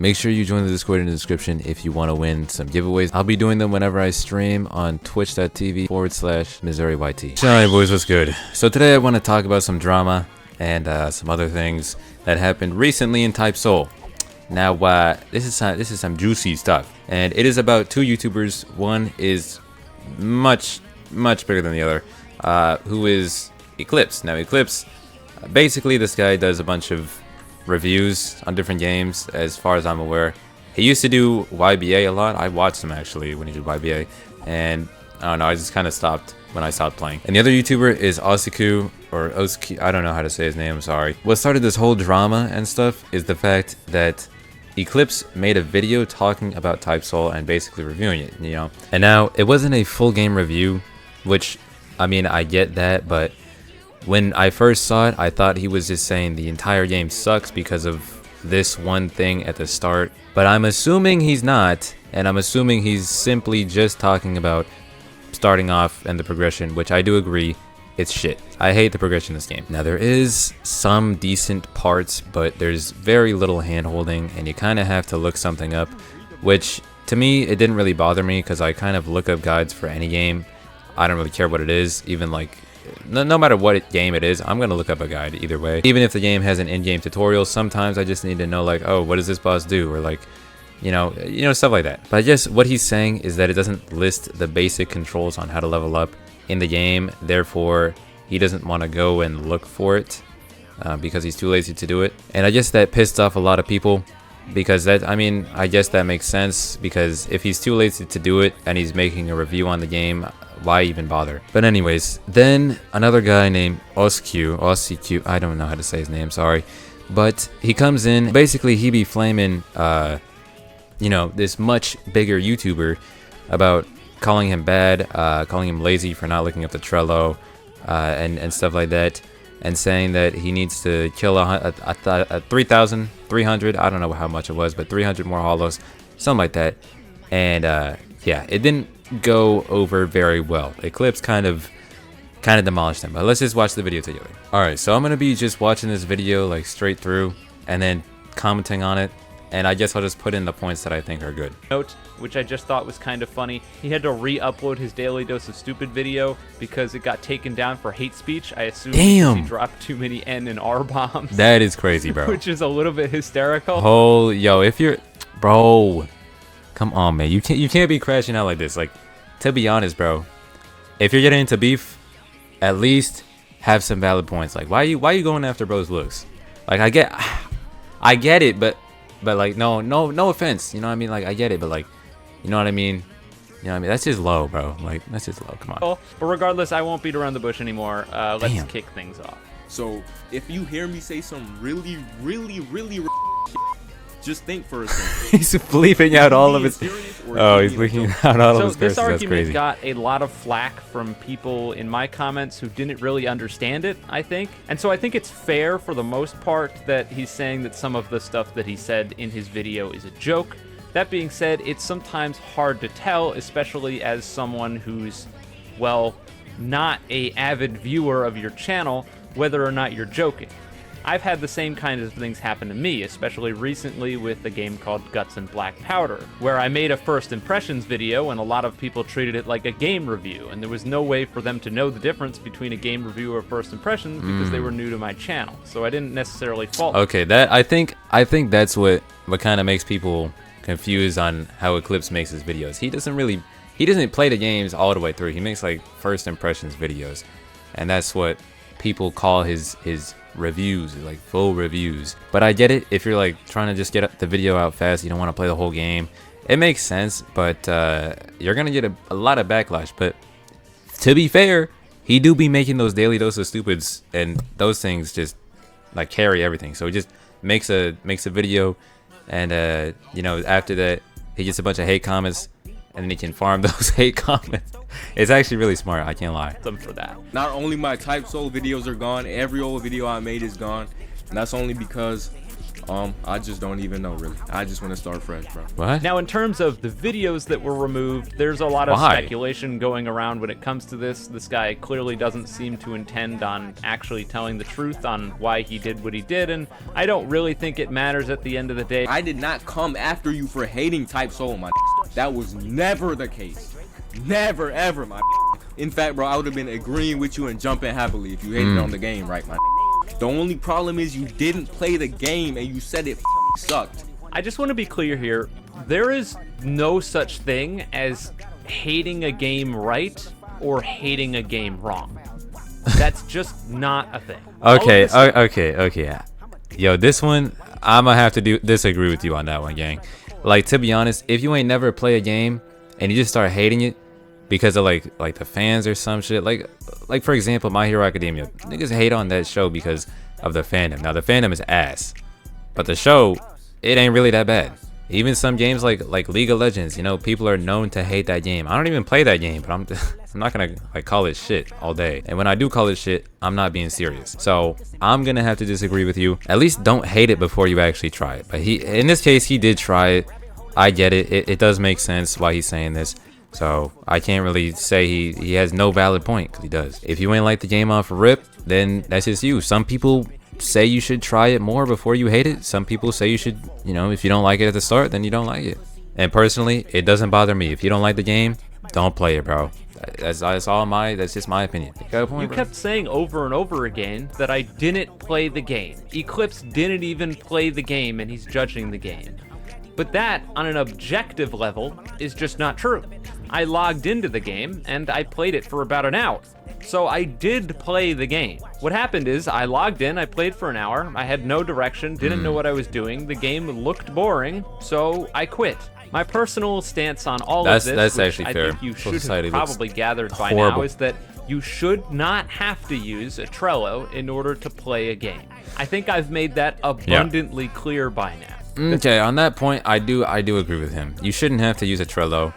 Make sure you join the Discord in the description if you want to win some giveaways. I'll be doing them whenever I stream on twitch.tv/MissouriYT. Alright boys, what's good? So today I want to talk about some drama and some other things that happened recently in Typ Soul. Now this is some juicy stuff, and it is about two YouTubers. One is much bigger than the other, who is Eclipse. Now Eclipse, basically this guy does a bunch of reviews on different games, as far as I'm aware. He used to do YBA a lot. I watched him actually when he did YBA, and I don't know, I just kind of stopped when I stopped playing. And the other YouTuber is Osiku, or Oski, I don't know how to say his name, I'm sorry. What started this whole drama and stuff is the fact that Eclipse made a video talking about Typ Soul and basically reviewing it, you know. And now it wasn't a full game review, which, I mean, I get that, but when I first saw it, I thought he was just saying the entire game sucks because of this one thing at the start. But I'm assuming he's not, and I'm assuming he's simply just talking about starting off and the progression, which I do agree, it's shit. I hate the progression in this game. Now there is some decent parts, but there's very little hand-holding, and you kind of have to look something up, which to me, it didn't really bother me because I kind of look up guides for any game. I don't really care what it is, even like no matter what game it is, I'm going to look up a guide either way. Even if the game has an in-game tutorial, sometimes I just need to know, like, oh, what does this boss do? Or like, you know, stuff like that. But I guess what he's saying is that it doesn't list the basic controls on how to level up in the game. Therefore, he doesn't want to go and look for it because he's too lazy to do it. And I guess that pissed off a lot of people, because that, I mean, I guess that makes sense, because if he's too lazy to do it and he's making a review on the game, why even bother? But anyways, then another guy named Osiku, I don't know how to say his name, sorry, but he comes in. Basically, he be flaming you know, this much bigger YouTuber about calling him bad, calling him lazy for not looking up the Trello, and stuff like that, and saying that he needs to kill a 3,300, I don't know how much it was, but 300 more hollows, something like that. And yeah, it didn't go over very well. Eclipse kind of demolished him. But let's just watch the video together. Alright, so I'm gonna be just watching this video like straight through and then commenting on it, and I guess I'll just put in the points that I think are good. Note, which I just thought was kind of funny, he had to re-upload his Daily Dose of Stupid video because it got taken down for hate speech. I assume because he dropped too many N and R bombs. That is crazy, bro. Which is a little bit hysterical. Oh, yo, if you're, bro, come on, man, you can't be crashing out like this. Like, to be honest, bro, if you're getting into beef, at least have some valid points. Like, why you going after bro's looks? Like, I get it, but like, no offense, you know what I mean? Like, I get it, but like, you know what I mean? You know what I mean? That's just low, bro. Like, that's just low. Come on. But regardless, I won't beat around the bush anymore. Let's kick things off. So if you hear me say some really just think for a second. He's bleeping out all of his. Oh, he's bleeping out all of his curses. This argument That's crazy. got a lot of flack from people in my comments who didn't really understand it, I think. And so I think it's fair for the most part that he's saying that some of the stuff that he said in his video is a joke. That being said, it's sometimes hard to tell, especially as someone who's, well, not an avid viewer of your channel, whether or not you're joking. I've had the same kind of things happen to me, especially recently with a game called Guts and Black Powder, where I made a first impressions video and a lot of people treated it like a game review, and there was no way for them to know the difference between a game review or first impressions because they were new to my channel. So I didn't necessarily fault them. Okay, that I think that's what kind of makes people confused on how Eclipse makes his videos. He doesn't play the games all the way through. He makes like first impressions videos, and that's what people call his reviews, like full reviews. But I get it, if you're like trying to just get the video out fast, you don't want to play the whole game, it makes sense. But you're gonna get a lot of backlash. But to be fair, he do be making those Daily Dose of Stupids, and those things just like carry everything. So he just makes a video, and you know, after that he gets a bunch of hate comments, and then he can farm those hate comments. It's actually really smart, I can't lie. Them for that. Not only my Typ Soul videos are gone, every old video I made is gone, and that's only because I just don't even know, really. I just want to start fresh, bro. What? Now, in terms of the videos that were removed, there's a lot of Why? speculation going around when it comes to this. This guy clearly doesn't seem to intend on actually telling the truth on why he did what he did, and I don't really think it matters at the end of the day. I did not come after you for hating Typ Soul, my. That was never the case. Never, ever, my. In fact, bro, I would have been agreeing with you and jumping happily if you hated on the game, right, my. The only problem is you didn't play the game and you said it sucked. I just want to be clear here. There is no such thing as hating a game right or hating a game wrong. That's just not a thing. Okay. Yo, this one, I'm gonna have to disagree with you on that one, gang. Like, to be honest, if you ain't never play a game and you just start hating it because of like the fans or some shit, like for example, My Hero Academia, niggas hate on that show because of the fandom. Now the fandom is ass, but the show, it ain't really that bad. Even some games like League of Legends, you know, people are known to hate that game. I don't even play that game, but I'm not gonna like call it shit all day. And when I do call it shit, I'm not being serious. So I'm gonna have to disagree with you. At least don't hate it before you actually try it. But in this case, he did try it. I get it. It does make sense why he's saying this. So I can't really say he has no valid point, because he does. If you ain't like the game off rip, then that's just you. Some people say you should try it more before you hate it. Some people say you should, you know, if you don't like it at the start, then you don't like it. And personally, it doesn't bother me. If you don't like the game, don't play it, bro. That's just my opinion. You got a point, You bro? kept saying over and over again that I didn't play the game. Eclipse didn't even play the game, and he's judging the game. But that, on an objective level, is just not true. I logged into the game, and I played it for about an hour. So I did play the game. What happened is, I logged in, I played for an hour, I had no direction, didn't know what I was doing, the game looked boring, so I quit. My personal stance on all of this, that's which actually I fair. think you Social should society have looks probably gathered by horrible. now, is that you should not have to use a Trello in order to play a game. I think I've made that abundantly clear by now. Okay, on that point, I do agree with him. You shouldn't have to use a Trello,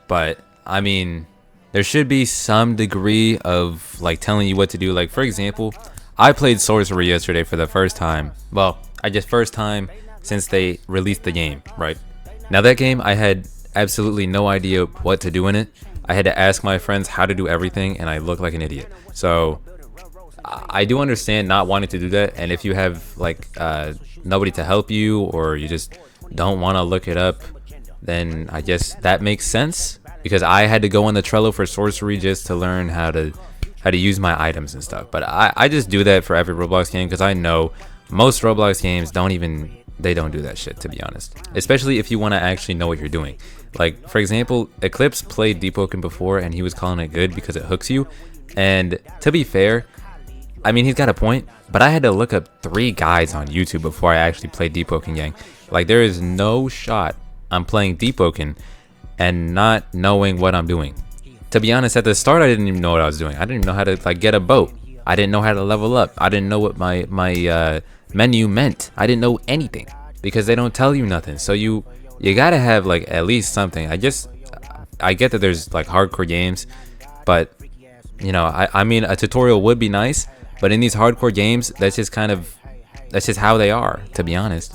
but I mean, there should be some degree of like telling you what to do. Like, for example, I played Sorcery yesterday for the first time. Well, first time since they released the game, right? Now that game, I had absolutely no idea what to do in it. I had to ask my friends how to do everything, and I looked like an idiot. So I do understand not wanting to do that, and if you have like nobody to help you, or you just don't want to look it up, then I guess that makes sense, because I had to go on the Trello for Sorcery just to learn how to use my items and stuff. But I just do that for every Roblox game, because I know most Roblox games don't do that shit, to be honest, especially if you want to actually know what you're doing. Like, for example, Eclipse played Deep Oaken before, and he was calling it good because it hooks you. And to be fair, I mean, he's got a point, but I had to look up 3 guides on YouTube before I actually played Deep Oaken, gang. Like, there is no shot I'm playing Deep Oaken and not knowing what I'm doing. To be honest, at the start, I didn't even know what I was doing. I didn't even know how to like get a boat. I didn't know how to level up. I didn't know what my menu meant. I didn't know anything, because they don't tell you nothing. So you gotta have like at least something. I get that there's like hardcore games, but you know, I mean, a tutorial would be nice, but in these hardcore games, that's just how they are, to be honest.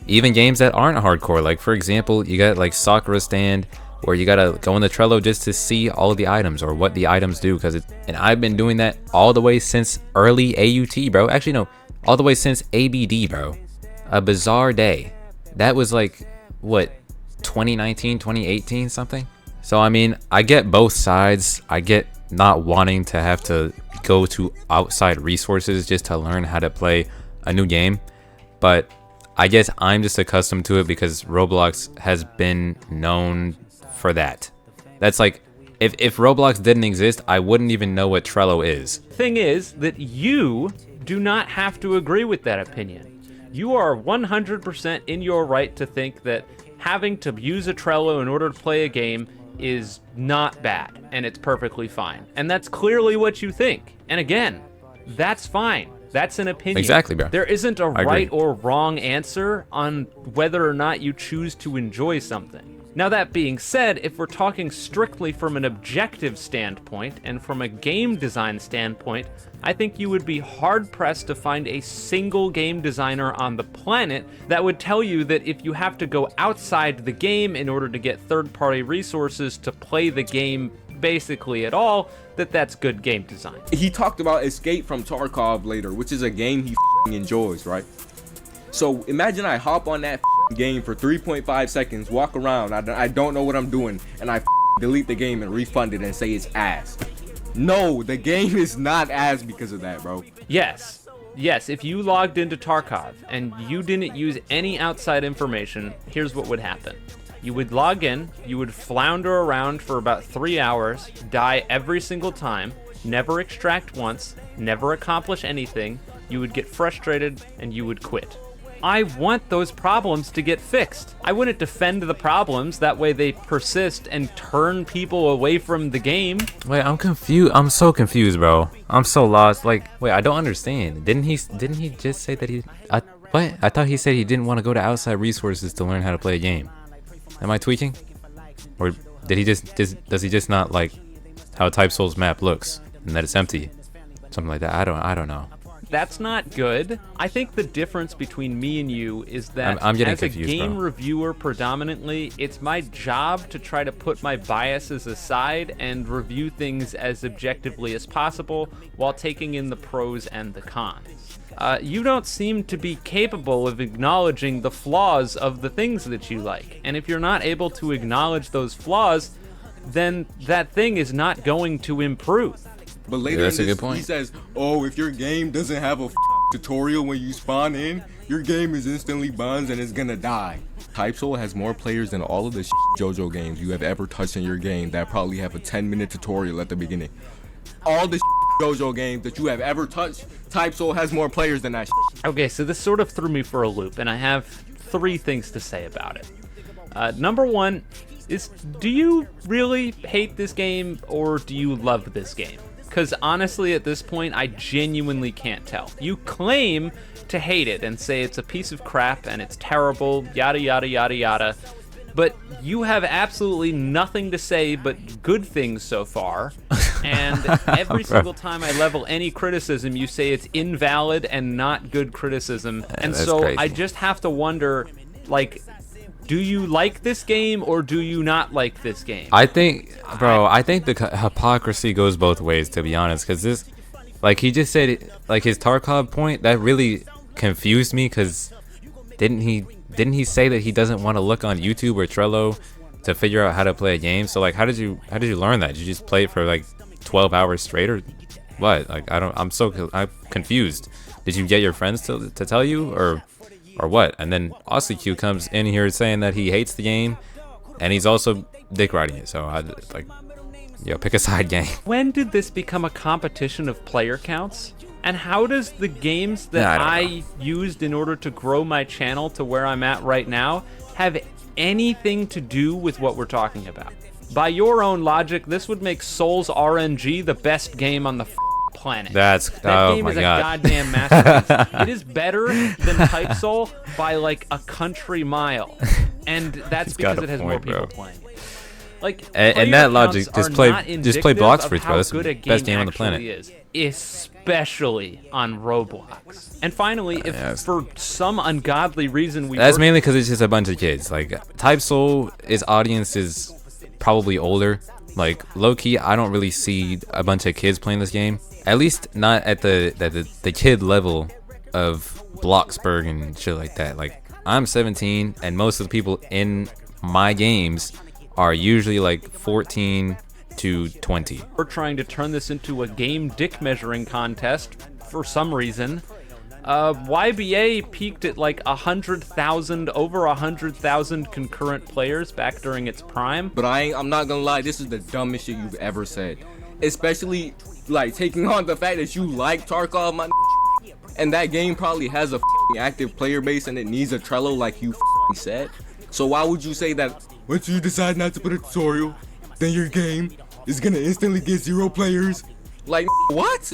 Even games that aren't hardcore, like for example, you got like Sakura Stand, where you gotta go in the Trello just to see all of the items or what the items do, and I've been doing that all the way since early AUT, bro. Actually, no, all the way since ABD, bro. A Bizarre Day. That was like, what, 2019, 2018, something? So, I mean, I get both sides. I get not wanting to have to go to outside resources just to learn how to play a new game. But I guess I'm just accustomed to it because Roblox has been known for that. That's like, if Roblox didn't exist, I wouldn't even know what Trello is. Thing is that you do not have to agree with that opinion. You are 100% in your right to think that having to use a Trello in order to play a game is not bad, and it's perfectly fine. And that's clearly what you think. And again, that's fine. That's an opinion. Exactly, bro. There isn't a I agree. right or wrong answer on whether or not you choose to enjoy something. Now that being said, if we're talking strictly from an objective standpoint and from a game design standpoint, I think you would be hard-pressed to find a single game designer on the planet that would tell you that if you have to go outside the game in order to get third-party resources to play the game basically at all, that's good game design. He talked about Escape from Tarkov later, which is a game he enjoys, right? So imagine I hop on that game for 3.5 seconds, walk around, I don't know what I'm doing, and I delete the game and refund it and say it's ass. No, the game is not ass because of that, bro. Yes, if you logged into Tarkov and you didn't use any outside information, here's what would happen. You would log in, you would flounder around for about 3 hours, die every single time, never extract once, never accomplish anything, you would get frustrated, and you would quit. I want those problems to get fixed. I wouldn't defend the problems, that way they persist and turn people away from the game. Wait, I'm confused. I'm so confused, bro. I'm so lost. Like, wait, I don't understand. Didn't he just say that what? I thought he said he didn't want to go to outside resources to learn how to play a game. Am I tweaking? Or did he does he just not like how Typ Soul's map looks and that it's empty? Something like that. I don't know. That's not good. I think the difference between me and you is that I'm getting as confused, a game bro. reviewer predominantly, it's my job to try to put my biases aside and review things as objectively as possible while taking in the pros and the cons. You don't seem to be capable of acknowledging the flaws of the things that you like. And if you're not able to acknowledge those flaws, then that thing is not going to improve. But later that's in a this, good point. he says, oh, if your game doesn't have a tutorial when you spawn in, your game is instantly buns and it's gonna die. Typ Soul has more players than all of the JoJo games you have ever touched in your game that probably have a 10-minute tutorial at the beginning. All the JoJo games that you have ever touched, Typ Soul has more players than that. Okay, so this sort of threw me for a loop, and I have 3 things to say about it. Number 1 is, do you really hate this game or do you love this game? Because honestly, at this point, I genuinely can't tell. You claim to hate it and say it's a piece of crap and it's terrible, yada, yada, yada, yada. But you have absolutely nothing to say but good things so far. And every single time I level any criticism, you say it's invalid and not good criticism. And that's so crazy. I just have to wonder, like, do you like this game or do you not like this game? I think the hypocrisy goes both ways, to be honest, because this, like he just said, like his Tarkov point, that really confused me, because didn't he say that he doesn't want to look on YouTube or Trello to figure out how to play a game? So like, how did you learn that? Did you just play it for like 12 hours straight or what? Like, I'm confused. Did you get your friends to tell you or what? And then Aussie Q comes in here saying that he hates the game, and he's also dick riding it. So I like, pick a side, gang. When did this become a competition of player counts? And how does the games that I used in order to grow my channel to where I'm at right now have anything to do with what we're talking about? By your own logic, this would make Soul's RNG the best game on the planet. That game my is a God. goddamn masterpiece. It is better than Typ Soul by like a country mile, and that's because it has more people playing. Like, and that logic, just play blocks for it, bro. That's the the best game on the planet. Especially on Roblox. And finally, if for some ungodly reason that's mainly because it's just a bunch of kids. Like Typ Soul, his audience is probably older. Like low key, I don't really see a bunch of kids playing this game. At least not at the kid level of Bloxburg and shit like that. Like I'm 17, and most of the people in my games are usually like 14 to 20. We're trying to turn this into a game dick measuring contest for some reason. YBA peaked at like 100,000, over 100,000 concurrent players back during its prime. But I'm not gonna lie, this is the dumbest shit you've ever said. Especially like taking on the fact that you like Tarkov, my and that game probably has a active player base and it needs a Trello like you said. So why would you say that once you decide not to put a tutorial, then your game is gonna instantly get 0 players? Like, what?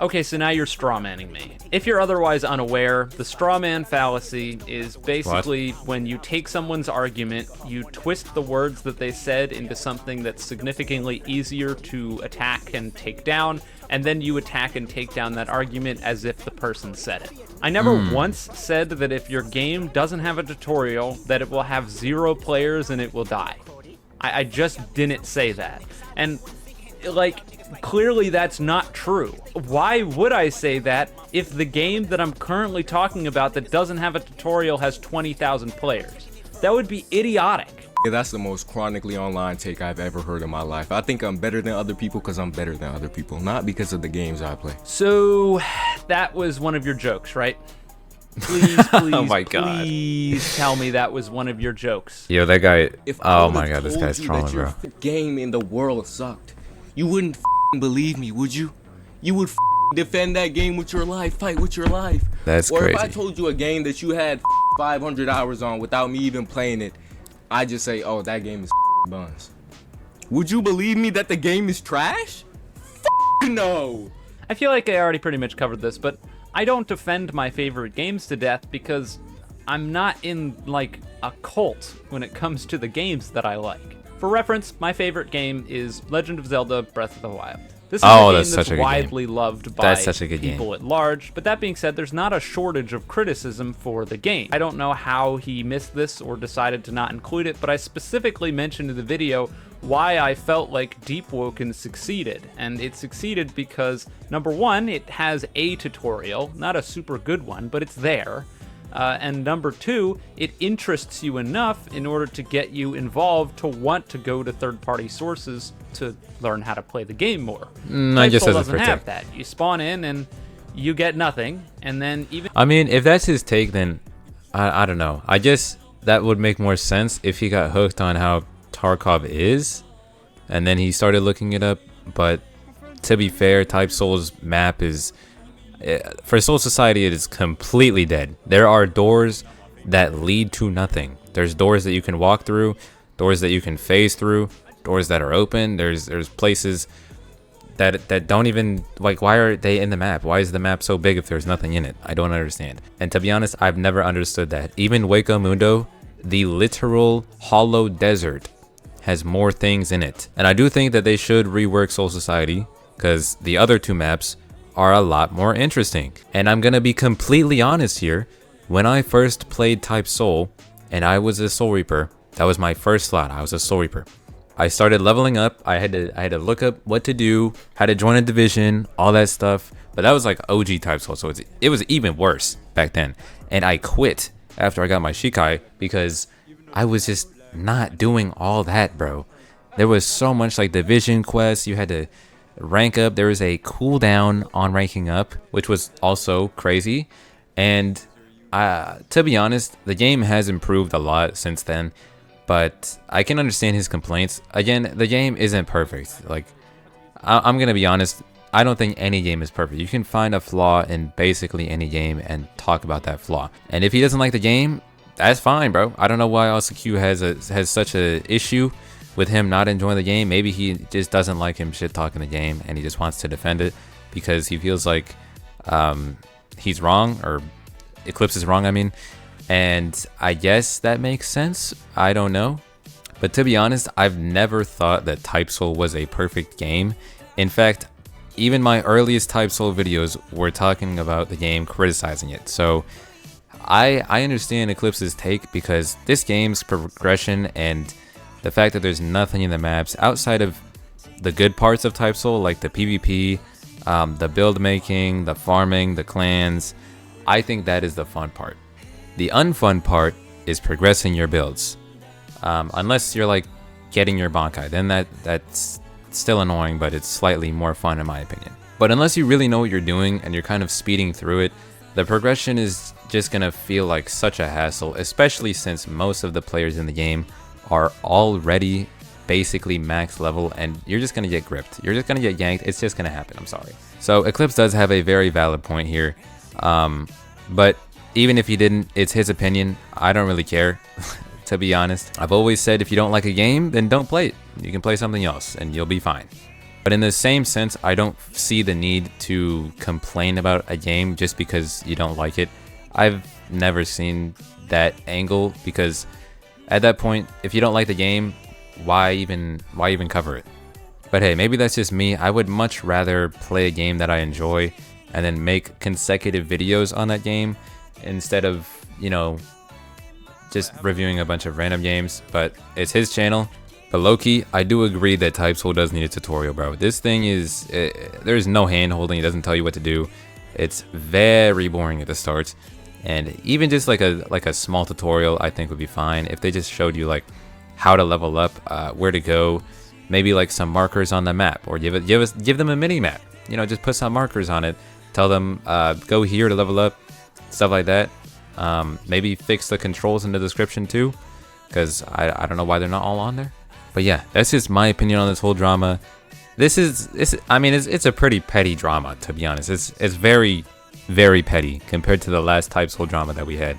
Okay, so now you're strawmanning me. If you're otherwise unaware, the strawman fallacy is basically when you take someone's argument, you twist the words that they said into something that's significantly easier to attack and take down, and then you attack and take down that argument as if the person said it. I never once said that if your game doesn't have a tutorial, that it will have 0 players and it will die. I just didn't say that. And, like, clearly that's not true. Why would I say that if the game that I'm currently talking about that doesn't have a tutorial has 20,000 players? That would be idiotic. Yeah, that's the most chronically online take I've ever heard in my life. I think I'm better than other people because I'm better than other people, not because of the games I play. So, that was one of your jokes, right? Please, Oh my God. please tell me that was one of your jokes. Yo, that guy. If I Oh my would've God, this told guy's you trolling, that your bro. game in the world sucked, you wouldn't believe me, would you? You would defend that game with your life, fight with your life. That's or crazy. if I told you a game that you had 500 hours on without me even playing it, I just say, oh, that game is buns. Would you believe me that the game is trash? No. I feel like I already pretty much covered this, but I don't defend my favorite games to death because I'm not in, like, a cult when it comes to the games that I like. For reference, my favorite game is Legend of Zelda Breath of the Wild. This is a game that's such a good game. widely loved by That's such a good people game. at large, but that being said, there's not a shortage of criticism for the game. I don't know how he missed this or decided to not include it, but I specifically mentioned in the video why I felt like Deep Woken succeeded. And it succeeded because, number one, it has a tutorial, not a super good one, but it's there. And number two, it interests you enough in order to get you involved to want to go to third-party sources to learn how to play the game more. I guess Type Soul that's a doesn't fair have take. that. You spawn in and you get nothing, and then even I mean, if that's his take, then I don't know. I guess that would make more sense if he got hooked on how Tarkov is, and then he started looking it up. But to be fair, Typ Soul's map is, for Soul Society, it is completely dead. There are doors that lead to nothing. There's doors that you can walk through, doors that you can phase through, doors that are open. There's places that don't even, like, why are they in the map? Why is the map so big if there's nothing in it? I don't understand. And to be honest, I've never understood that. Even Hueco Mundo, the literal hollow desert, has more things in it. And I do think that they should rework Soul Society, because the other two maps are a lot more interesting. And I'm gonna be completely honest here. When I first played Typ Soul and I was a Soul Reaper, that was my first slot. I was a Soul Reaper. I started leveling up. I had to look up what to do, how to join a division, all that stuff. But that was like OG Typ Soul, so it was even worse back then. And I quit after I got my Shikai because I was just not doing all that, bro. There was so much like division quests. You had to rank up. There was a cooldown on ranking up, which was also crazy. And to be honest, the game has improved a lot since then. But I can understand his complaints. Again, the game isn't perfect. Like, I'm gonna be honest. I don't think any game is perfect. You can find a flaw in basically any game and talk about that flaw. And if he doesn't like the game, that's fine, bro. I don't know why LCQ has such a issue with him not enjoying the game. Maybe he just doesn't like him shit talking the game and he just wants to defend it because he feels like he's wrong, or Eclipse is wrong, I mean. And I guess that makes sense. I don't know. But to be honest, I've never thought that Typ Soul was a perfect game. In fact, even my earliest Typ Soul videos were talking about the game, criticizing it. So I understand Eclipse's take because this game's progression and the fact that there's nothing in the maps outside of the good parts of Typ Soul, like the PvP, the build making, the farming, the clans, I think that is the fun part. The unfun part is progressing your builds. Unless you're like getting your Bankai, then that's still annoying, but it's slightly more fun in my opinion. But unless you really know what you're doing and you're kind of speeding through it, the progression is just gonna feel like such a hassle, especially since most of the players in the game are already basically max level and you're just gonna get gripped. You're just gonna get yanked. It's just gonna happen. I'm sorry. So Eclipse does have a very valid point here. But even if he didn't, it's his opinion. I don't really care, to be honest. I've always said if you don't like a game, then don't play it. You can play something else and you'll be fine. But in the same sense, I don't see the need to complain about a game just because you don't like it. I've never seen that angle, because at that point, if you don't like the game, why even cover it? But hey, maybe that's just me. I would much rather play a game that I enjoy and then make consecutive videos on that game instead of, you know, just reviewing a bunch of random games. But it's his channel. But low-key, I do agree that Typ Soul does need a tutorial, bro. This thing is, there's no hand holding. It doesn't tell you what to do. It's very boring at the start. And even just like a small tutorial, I think would be fine. If they just showed you like how to level up, where to go, maybe like some markers on the map, or give them a mini map. You know, just put some markers on it. Tell them go here to level up, stuff like that. Maybe fix the controls in the description too, because I don't know why they're not all on there. But yeah, that's just my opinion on this whole drama. I mean, it's a pretty petty drama, to be honest. It's very, very petty compared to the last Typ Soul drama that we had.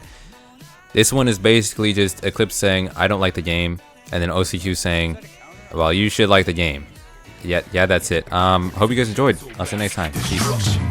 This one is basically just Eclipse saying, I don't like the game, and then OCQ saying, well, you should like the game. Yeah, that's it. Hope you guys enjoyed. I'll see you next time. Peace.